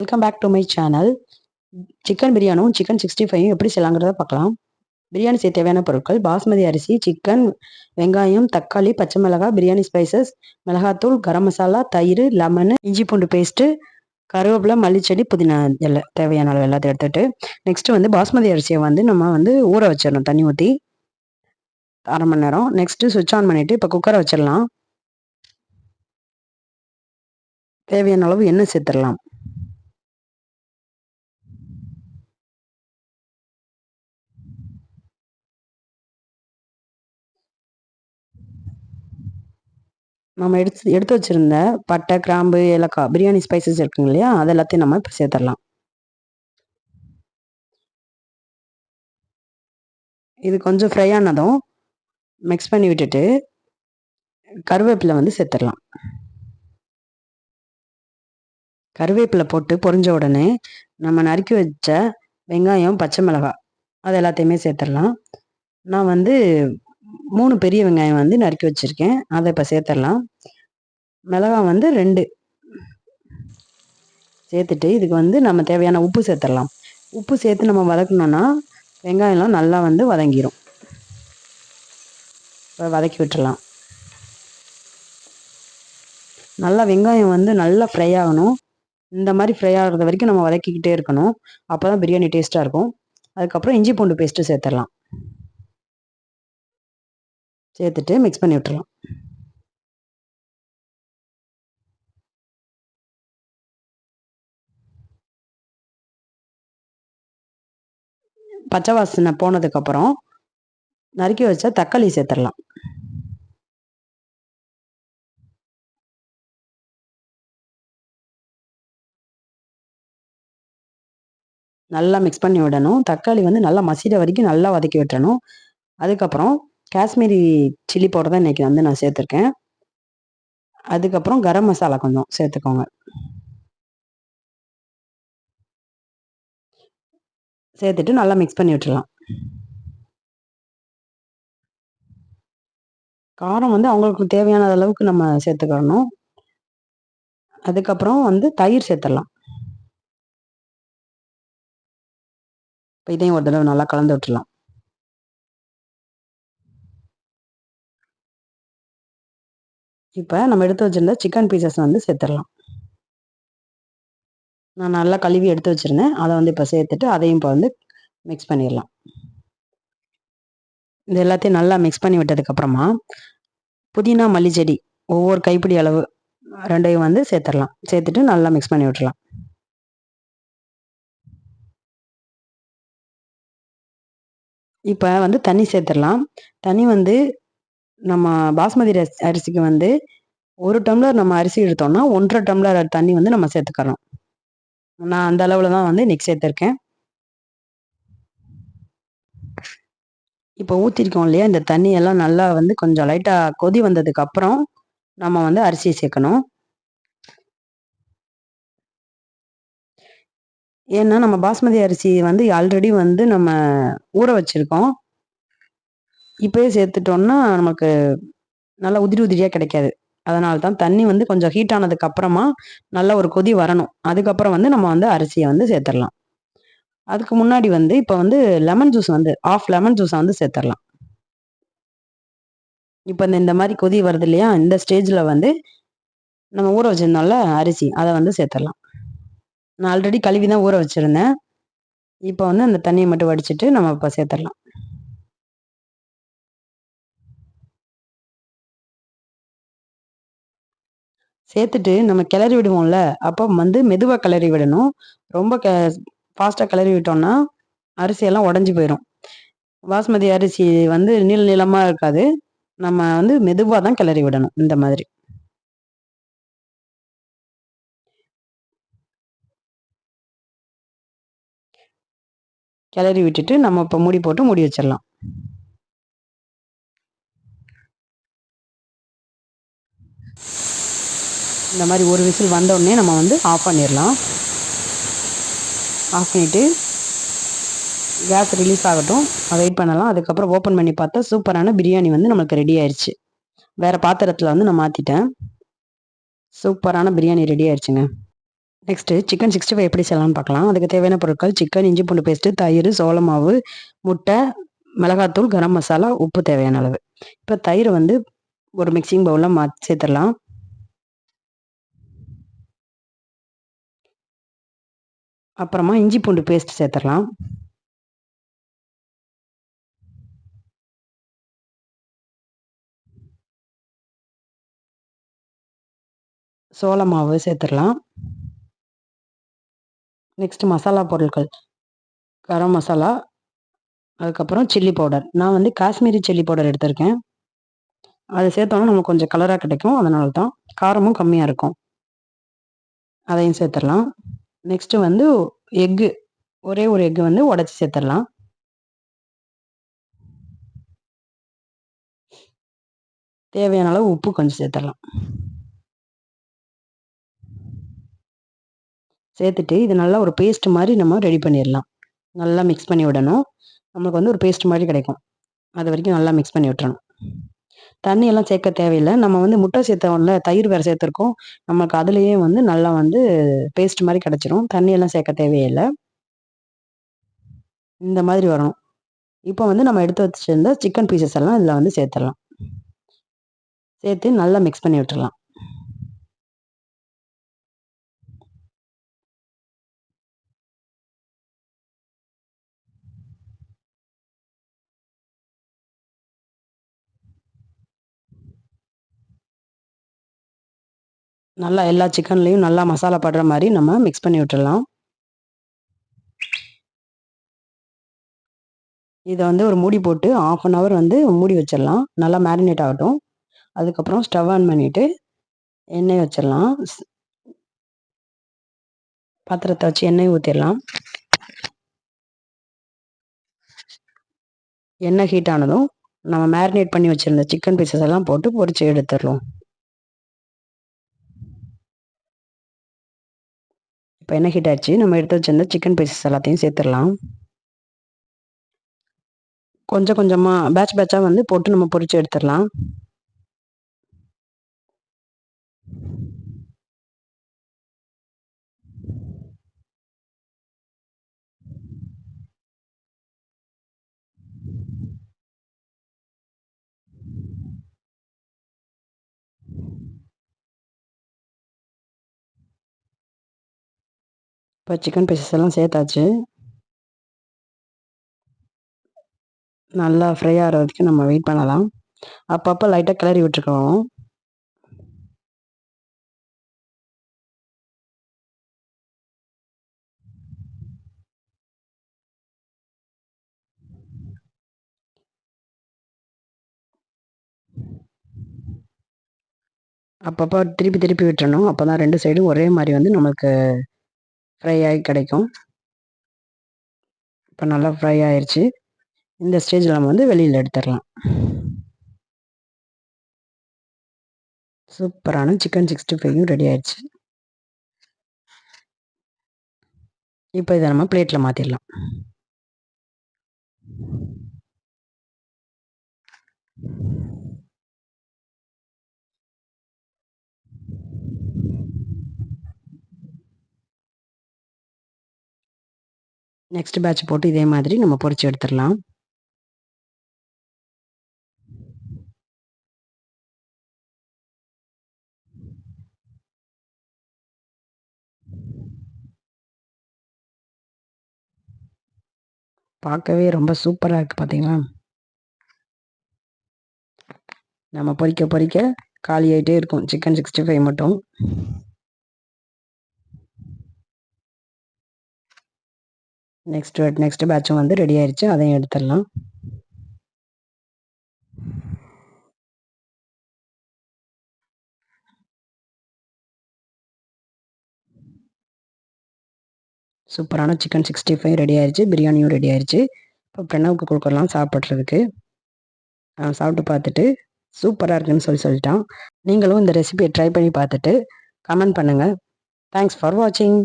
Welcome back to my channel. Chicken பிரியாணியும் chicken 65 எப்படி செய்யலாங்கிறத பார்க்கலாம். பிரியாணி செய்ய தேவையான பொருட்கள்: பாஸ்மதி அரிசி, சிக்கன், வெங்காயம், தக்காளி, பச்சை மிளகாய், பிரியாணி ஸ்பைசஸ், மிளகாத்தூள், கரம் மசாலா, தயிர், லெமனு, இஞ்சி பூண்டு பேஸ்ட்டு, கருவேப்பிலை, மல்லிச்செடி, புதினா இலை தேவையான அளவு எல்லாத்தையும் எடுத்துகிட்டு, நெக்ஸ்ட்டு பாஸ்மதி அரிசியை நம்ம ஊற வச்சிடணும் தண்ணி ஊற்றி 1/2 மணி நேரம். நெக்ஸ்ட்டு சுவிட்ச் ஆன் பண்ணிவிட்டு இப்போ குக்கரை வச்சிடலாம். தேவையான அளவு எண்ணெய் சேர்த்துடலாம். நம்ம எடுத்து வச்சிருந்த பட்டை, கிராம்பு, ஏலக்காய், பிரியாணி ஸ்பைசஸ் இருக்குங்க இல்லையா, அது எல்லாத்தையும் நம்ம இப்போ சேர்த்துடலாம். இது கொஞ்சம் ஃப்ரை ஆனதும் மிக்ஸ் பண்ணி விட்டுட்டு கருவேப்பிலை சேர்த்துடலாம். கருவேப்பிலை போட்டு பொரிஞ்ச உடனே நம்ம நறுக்கி வச்ச வெங்காயம், பச்சை மிளகாய் அது எல்லாத்தையுமே சேர்த்துடலாம். நான் 3 பெரிய வெங்காயம் நறுக்கி வச்சுருக்கேன், அதை இப்போ சேர்த்துடலாம். மிளகாய் 2 சேர்த்துட்டு இதுக்கு நம்ம தேவையான உப்பு சேர்த்துடலாம். உப்பு சேர்த்து நம்ம வதக்கணுன்னா வெங்காயம்லாம் நல்லா வதங்கிடும். இப்போ வதக்கி விட்டுடலாம். நல்லா வெங்காயம் நல்லா ஃப்ரை ஆகணும். இந்த மாதிரி ஃப்ரை ஆகிறது வரைக்கும் நம்ம வதக்கிக்கிட்டே இருக்கணும். அப்போ தான் பிரியாணி டேஸ்ட்டாக இருக்கும். அதுக்கப்புறம் இஞ்சி பூண்டு பேஸ்ட்டு சேர்த்துடலாம். சேர்த்துட்டு மிக்ஸ் பண்ணி விட்டுறலாம். பச்சை வாசனை போனதுக்கப்புறம் நறுக்கி வச்சா தக்காளி சேர்த்துடலாம். நல்லா மிக்ஸ் பண்ணி விடணும். தக்காளி நல்லா மசிற வரைக்கும் நல்லா வதக்கி விட்டுறணும். அதுக்கப்புறம் காஷ்மீரி சில்லி பவுடர் தான் இன்றைக்கி நான் சேர்த்துருக்கேன். அதுக்கப்புறம் கரம் மசாலா கொஞ்சம் சேர்த்துக்கோங்க. சேர்த்துட்டு நல்லா மிக்ஸ் பண்ணி விட்டுடலாம். காரம் அவங்களுக்கு தேவையான அளவுக்கு நம்ம சேர்த்துக்கணும். அதுக்கப்புறம் தயிர் சேர்த்துடலாம். இப்போ இதையும் ஒரு தடவை நல்லா கலந்து விட்டுடலாம். இப்போ நம்ம எடுத்து வச்சிருந்த சிக்கன் பீசஸ் சேர்த்துடலாம். நான் நல்லா கழுவி எடுத்து வச்சுருந்தேன், அதை இப்போ சேர்த்துட்டு அதையும் இப்போ மிக்ஸ் பண்ணிடலாம். இது எல்லாத்தையும் நல்லா மிக்ஸ் பண்ணி விட்டதுக்கப்புறமா புதினா, மல்லிச்செடி ஒவ்வொரு கைப்பிடி அளவு 2யும் சேர்த்துடலாம். சேர்த்துட்டு நல்லா மிக்ஸ் பண்ணி விட்டுறலாம். இப்போ தண்ணி சேர்த்துடலாம். தண்ணி நம்ம பாஸ்மதி அரிசிக்கு 1 டம்ளர் நம்ம அரிசி எடுத்தோம்னா 1½ டம்ளர் தண்ணி நம்ம சேர்த்துக்கிறோம். நான் அந்த அளவில் தான் இன்றைக்கி சேர்த்துருக்கேன். இப்போ ஊற்றிருக்கோம் இல்லையா, இந்த தண்ணியெல்லாம் நல்லா கொஞ்சம் லைட்டாக கொதி வந்ததுக்கப்புறம் நம்ம அரிசியை சேர்க்கணும். ஏன்னா நம்ம பாஸ்மதி அரிசி ஆல்ரெடி நம்ம ஊற வச்சுருக்கோம். இப்போயே சேர்த்துட்டோம்னா நமக்கு நல்லா உதிரி உதிரியாக கிடைக்காது. அதனால தான் தண்ணி கொஞ்சம் ஹீட் ஆனதுக்கு அப்புறமா நல்ல ஒரு கொதி வரணும். அதுக்கப்புறம் நம்ம அரிசியை சேர்த்துடலாம். அதுக்கு முன்னாடி இப்போ லெமன் ஜூஸ் 1/2 லெமன் ஜூஸை சேர்த்துடலாம். இப்போ இந்த மாதிரி கொதி வருது இல்லையா, இந்த ஸ்டேஜில் நம்ம ஊற வச்சிருந்தோம்ல அரிசி, அதை சேர்த்துடலாம். நான் ஆல்ரெடி கழுவி தான் ஊற வச்சுருந்தேன். இப்போ அந்த தண்ணியை மட்டும் வடிச்சிட்டு நம்ம இப்போ சேர்த்துடலாம். சேர்த்துட்டு நம்ம கிளறி விடுவோம்ல, அப்போ மெதுவாக கிளறி விடணும். ரொம்ப ஃபாஸ்ட்டாக கிளறி விட்டோம்னா அரிசியெல்லாம் உடஞ்சி போயிடும். பாஸ்மதி அரிசி நீள நீளமாக இருக்காது. நம்ம மெதுவாக தான் கிளறி விடணும். இந்த மாதிரி கிளறி விட்டுட்டு நம்ம இப்போ மூடி போட்டு மூடி வச்சிடலாம். இந்த மாதிரி ஒரு விசில் வந்தோடனே நம்ம ஆஃப் பண்ணிடலாம். ஆஃப் பண்ணிவிட்டு கேஸ் ரிலீஸ் ஆகட்டும், வெயிட் பண்ணலாம். அதுக்கப்புறம் ஓப்பன் பண்ணி பார்த்தா சூப்பரான பிரியாணி நம்மளுக்கு ரெடி ஆயிடுச்சு. வேறு பாத்திரத்தில் நான் மாற்றிட்டேன். சூப்பரான பிரியாணி ரெடி ஆயிடுச்சுங்க. நெக்ஸ்ட்டு சிக்கன் 65 எப்படி செய்யலாம்னு பார்க்கலாம். அதுக்கு தேவையான பொருட்கள் சிக்கன், இஞ்சி பூண்டு பேஸ்ட்டு, தயிர், சோள மாவு, முட்டை, மிளகாத்தூள், கரம் மசாலா, உப்பு தேவையான அளவு. இப்போ தயிர் வந்து ஒரு மிக்சிங் பவுலில் சேர்த்துடலாம். அப்புறமா இஞ்சி பூண்டு பேஸ்ட் சேர்த்துடலாம். சோள மாவு சேர்த்துடலாம். நெக்ஸ்ட் மசாலா பொருட்கள் கரம் மசாலா, அதுக்கப்புறம் சில்லி பவுடர். நான் வந்து காஷ்மீரி சில்லி பவுடர் எடுத்திருக்கேன். அதை சேர்த்தோன்னா நமக்கு கொஞ்சம் கலராக கிடைக்கும், அதனால தான். காரமும் கம்மியாக இருக்கும். அதையும் சேர்த்துடலாம். நெக்ஸ்ட்டு வந்து எக்கு, ஒரே ஒரு எக்கு வந்து உடச்சி சேர்த்துடலாம். தேவையான அளவு உப்பு கொஞ்சம் சேர்த்துடலாம். சேர்த்துட்டு இது நல்லா ஒரு பேஸ்ட் மாதிரி நம்ம ரெடி பண்ணிடலாம். நல்லா மிக்ஸ் பண்ணி விடணும். நம்மளுக்கு வந்து ஒரு பேஸ்ட் மாதிரி கிடைக்கும். அது வரைக்கும் நல்லா மிக்ஸ் பண்ணி விட்டுறணும். தண்ணியெல்லாம் சேர்க்க தேவையில்லை. நம்ம வந்து முட்டை சேர்த்தோம்ல, தயிர் வேறு சேர்த்துருக்கோம். நமக்கு அதுலேயே வந்து நல்லா வந்து பேஸ்ட் மாதிரி கிடச்சிரும். தண்ணியெல்லாம் சேர்க்க தேவையில்லை. இந்த மாதிரி வரணும். இப்போ வந்து நம்ம எடுத்து வச்சிருந்த சிக்கன் பீசஸ் எல்லாம் இதில் வந்து சேர்த்துடலாம். சேர்த்து நல்லா மிக்ஸ் பண்ணி விட்டுறலாம். நல்லா எல்லா சிக்கன்லேயும் நல்லா மசாலா படுற மாதிரி நம்ம மிக்ஸ் பண்ணி விட்டுறலாம். இதை வந்து ஒரு மூடி போட்டு 1/2 hour வந்து மூடி வச்சிடலாம். நல்லா மேரினேட் ஆகட்டும். அதுக்கப்புறம் ஸ்டவ் ஆன் பண்ணிவிட்டு எண்ணெய் வச்சிடலாம். பாத்திரத்தை வச்சு எண்ணெய் ஊற்றிடலாம். எண்ணெய் ஹீட் ஆனதும் நம்ம மேரினேட் பண்ணி வச்சுருந்த சிக்கன் பீசஸ் எல்லாம் போட்டு பொரிச்சு எடுத்துடலாம். இப்போ எண்ணெய் ஹீட் ஆயிடுச்சு. நம்ம எடுத்து வச்சிருந்த சிக்கன் பீசஸ் எல்லாத்தையும் சேர்த்துடலாம். கொஞ்சம் கொஞ்சமாக பேட்ச் பேட்சாக வந்து போட்டு நம்ம பொரிச்சு எடுத்துடலாம். இப்போ சிக்கன் பீசஸ் எல்லாம் சேர்த்தாச்சு. நல்லா ஃப்ரை ஆகிற வரைக்கும் நம்ம வெயிட் பண்ணலாம். அப்பப்போ லைட்டாக கிளறி விட்டுருக்கணும். அப்பப்போ திருப்பி திருப்பி விட்டுறணும். அப்போ தான் 2 சைடும் ஒரே மாதிரி வந்து நம்மளுக்கு ஃப்ரை ஆகி கிடைக்கும். இப்போ நல்லா ஃப்ரை ஆயிடுச்சு. இந்த ஸ்டேஜில் நம்ம வந்து வெளியில் எடுத்துடலாம். சூப்பரான சிக்கன் 65 ரெடி ஆயிடுச்சு. இப்போ இதை நம்ம பிளேட்டில் மாற்றிடலாம். நெக்ஸ்ட் பேட்ச் போட்டு இதே மாதிரி நம்ம பொரிச்சு எடுத்துடலாம். பார்க்கவே ரொம்ப சூப்பராக இருக்குது பார்த்தீங்களா? நம்ம பொரிக்க பொரிக்க காலி ஆகிட்டே இருக்கும் சிக்கன் 65 மட்டும். நெக்ஸ்ட் பேட்சும் வந்து ரெடி ஆயிடுச்சு. அதையும் எடுத்துடலாம். சூப்பரான சிக்கன் 65 ரெடி ஆயிடுச்சு. பிரியாணியும் ரெடி ஆயிடுச்சு. இப்போ பிரணவுக்கு கொடுக்கலாம் சாப்பிட்றதுக்கு. அவன் சாப்பிட்டு பார்த்துட்டு சூப்பராக இருக்குன்னு சொல்லிட்டான். நீங்களும் இந்த ரெசிபியை ட்ரை பண்ணி பார்த்துட்டு கமெண்ட் பண்ணுங்கள். தேங்க்ஸ் ஃபார் வாட்சிங்.